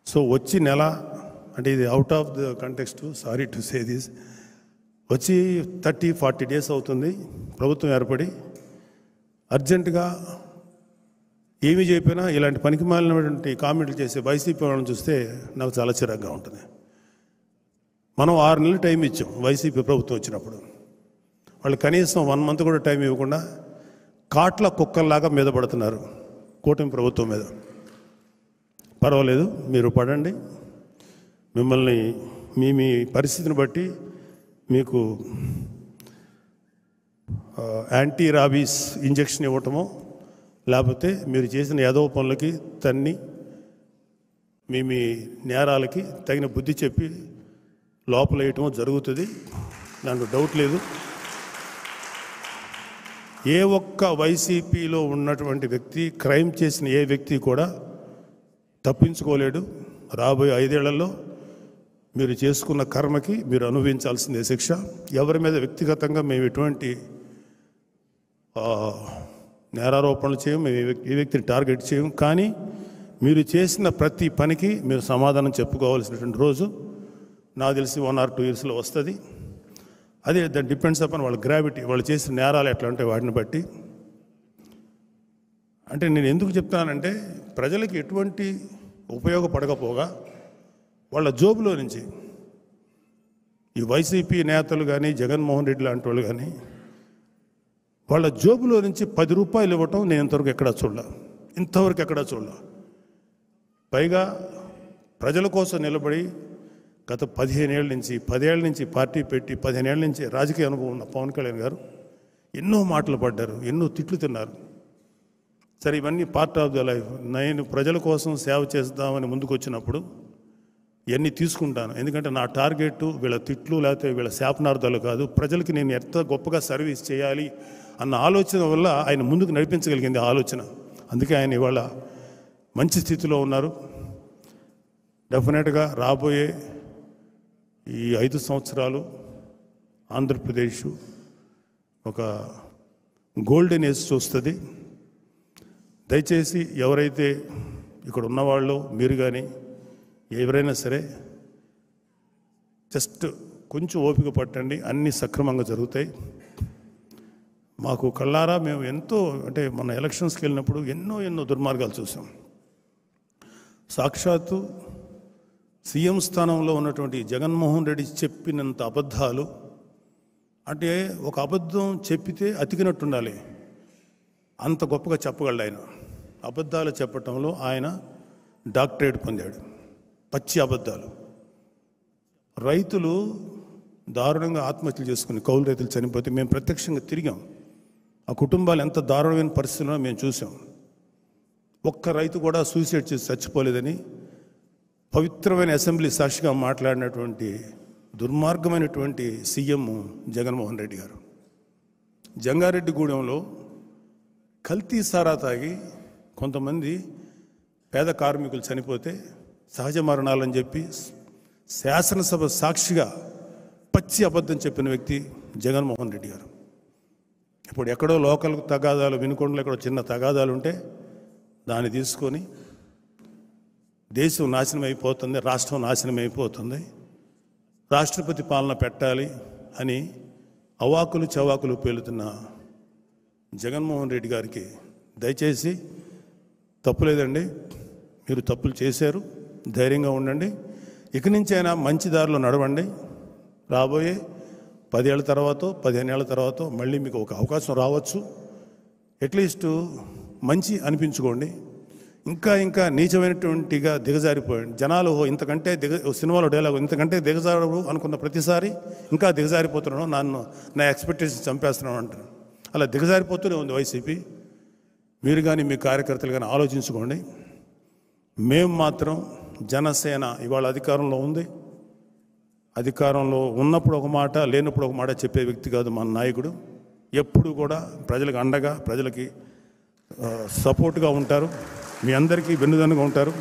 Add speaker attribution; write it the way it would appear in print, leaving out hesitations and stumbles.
Speaker 1: So వచ్చి నెల అంటే ఇది out of the context, sorry to say this, వచ్చి 30-40 డేస్ అవుతుంది ప్రభుత్వం ఏర్పడి. అర్జెంటుగా ఏమీ చెప్పినా ఇలాంటి పనికి మాలినటువంటి కామెంట్లు చేసే వైసీపీ వాళ్ళని చూస్తే నాకు చాలా చిరాగ్గా ఉంటుంది. మనం 6 నెలలు టైం ఇచ్చాం వైసీపీ ప్రభుత్వం వచ్చినప్పుడు. వాళ్ళు కనీసం 1 మంత్ కూడా టైం ఇవ్వకుండా కాట్ల కుక్కల్లాగా మీద పడుతున్నారు కూటమి ప్రభుత్వం మీద. పర్వాలేదు, మీరు పడండి, మిమ్మల్ని మీ పరిస్థితిని బట్టి మీకు యాంటీ రాబీస్ ఇంజెక్షన్ ఇవ్వటమో లేకపోతే మీరు చేసిన యాదవ పనులకి తన్ని మీ నేరాలకి తగిన బుద్ధి చెప్పి లోపల వేయటమో జరుగుతుంది, దాంట్లో డౌట్ లేదు. ఏ ఒక్క వైసీపీలో ఉన్నటువంటి వ్యక్తి, క్రైమ్ చేసిన ఏ వ్యక్తి కూడా తప్పించుకోలేడు. రాబోయే 5 ఏళ్లలో మీరు చేసుకున్న కర్మకి మీరు అనుభవించాల్సిందే శిక్ష. ఎవరి మీద వ్యక్తిగతంగా మేము ఎటువంటి నేరారోపణలు చేయం, మేము ఏ వ్యక్తిని టార్గెట్ చేయం. కానీ మీరు చేసిన ప్రతి పనికి మీరు సమాధానం చెప్పుకోవాల్సినటువంటి రోజు నాకు తెలిసి 1 or 2 yearsలో వస్తుంది. అదే దట్ డిపెండ్స్ అపాన్ వాళ్ళ గ్రావిటీ, వాళ్ళు చేసిన నేరాలు ఎట్లా ఉంటాయి వాటిని బట్టి. అంటే నేను ఎందుకు చెప్తానంటే ప్రజలకి ఎటువంటి ఉపయోగపడకపోగా వాళ్ళ జోబులో నుంచి ఈ వైసీపీ నేతలు కానీ జగన్మోహన్ రెడ్డి లాంటి వాళ్ళు కానీ వాళ్ళ జోబులో నుంచి 10 రూపాయలు ఇవ్వటం నేను ఇంతవరకు ఎక్కడా చూడలే. పైగా ప్రజల కోసం నిలబడి గత 15 ఏళ్ళ నుంచి 10 ఏళ్ళ నుంచి పార్టీ పెట్టి 15 ఏళ్ళ నుంచి రాజకీయ అనుభవం ఉన్న పవన్ కళ్యాణ్ గారు ఎన్నో మాటలు పడ్డారు, ఎన్నో తిట్లు తిన్నారు. సరే, ఇవన్నీ పార్ట్ ఆఫ్ ద లైఫ్. నేను ప్రజల కోసం సేవ చేద్దామని ముందుకు వచ్చినప్పుడు ఇవన్నీ తీసుకుంటాను. ఎందుకంటే నా టార్గెట్ వీళ్ళ తిట్లు లేకపోతే వీళ్ళ శాపనార్థాలు కాదు, ప్రజలకి నేను ఎంత గొప్పగా సర్వీస్ చేయాలి అన్న ఆలోచన వల్ల ఆయన ముందుకు నడిపించగలిగింది ఆలోచన. అందుకే ఆయన ఇవాళ మంచి స్థితిలో ఉన్నారు. డెఫినెట్గా రాబోయే ఈ 5 సంవత్సరాలు ఆంధ్రప్రదేశ్ ఒక గోల్డెన్ ఏజ్ చూస్తుంది. దయచేసి ఎవరైతే ఇక్కడ ఉన్నవాళ్ళు, మీరు కానీ ఎవరైనా సరే జస్ట్ కొంచెం ఓపిక పట్టండి, అన్నీ సక్రమంగా జరుగుతాయి. మాకు కళ్ళారా మేము ఎంతో, అంటే మన ఎలక్షన్స్కి వెళ్ళినప్పుడు ఎన్నో దుర్మార్గాలు చూసాం. సాక్షాత్తు సీఎం స్థానంలో ఉన్నటువంటి జగన్మోహన్ రెడ్డి చెప్పినంత అబద్ధాలు, అంటే ఒక అబద్ధం చెప్పితే అతికినట్టుండాలి, అంత గొప్పగా చెప్పగలడు ఆయన. అబద్ధాలు చెప్పటంలో ఆయన డాక్టరేట్ పొందాడు. పచ్చి అబద్ధాలు. రైతులు దారుణంగా ఆత్మహత్యలు చేసుకుని, కౌలు రైతులు చనిపోతే మేము ప్రత్యక్షంగా తిరిగాం. ఆ కుటుంబాలు ఎంత దారుణమైన పరిస్థితుల్లో మేము చూసాం. ఒక్క రైతు కూడా సూసైడ్ చేసి చచ్చిపోలేదని పవిత్రమైన అసెంబ్లీ సాక్షిగా మాట్లాడినటువంటి దుర్మార్గమైనటువంటి సీఎం జగన్మోహన్ రెడ్డి గారు. జంగారెడ్డిగూడెంలో కల్తీ సారా తాగి కొంతమంది పేద కార్మికులు చనిపోతే సహజ మరణాలని చెప్పి శాసనసభ సాక్షిగా పచ్చి అబద్ధం చెప్పిన వ్యక్తి జగన్మోహన్ రెడ్డి గారు. ఇప్పుడు ఎక్కడో లోకల్ తగాదాలు, వినుకొండలో ఎక్కడో చిన్న తగాదాలు ఉంటే దాన్ని తీసుకొని దేశం నాశనం అయిపోతుంది, రాష్ట్రం నాశనం అయిపోతుంది, రాష్ట్రపతి పాలన పెట్టాలి అని అవాకులు చవాకులు పేలుతున్న జగన్మోహన్ రెడ్డి గారికి దయచేసి తప్పులేదండి, మీరు తప్పులు చేశారు, ధైర్యంగా ఉండండి, ఇక నుంచి అయినా మంచి దారిలో నడవండి. రాబోయే 10 ఏళ్ళ తర్వాత 15 ఏళ్ళ తర్వాత మళ్ళీ మీకు ఒక అవకాశం రావచ్చు. అట్లీస్ట్ మంచి అనిపించుకోండి. ఇంకా నీచమైనటువంటిగా దిగజారిపోయండి. జనాలు ఇంతకంటే సినిమాలో డైలాగ్, ఇంతకంటే దిగజారు అనుకున్న ప్రతిసారి ఇంకా దిగజారిపోతున్నాను, నా ఎక్స్పెక్టేషన్ చంపేస్తున్నాను అంటారు. అలా దిగజారిపోతూనే ఉంది వైసీపీ. మీరు కానీ మీ కార్యకర్తలు కానీ ఆలోచించుకోండి. మేము మాత్రం జనసేన ఇవాళ అధికారంలో ఉంది. అధికారంలో ఉన్నప్పుడు ఒక మాట, లేనప్పుడు ఒక మాట చెప్పే వ్యక్తి కాదు మన నాయకుడు. ఎప్పుడు కూడా ప్రజలకు అండగా, ప్రజలకి సపోర్ట్గా ఉంటారు, మీ అందరికీ వెన్నుదన్నుగా ఉంటారు.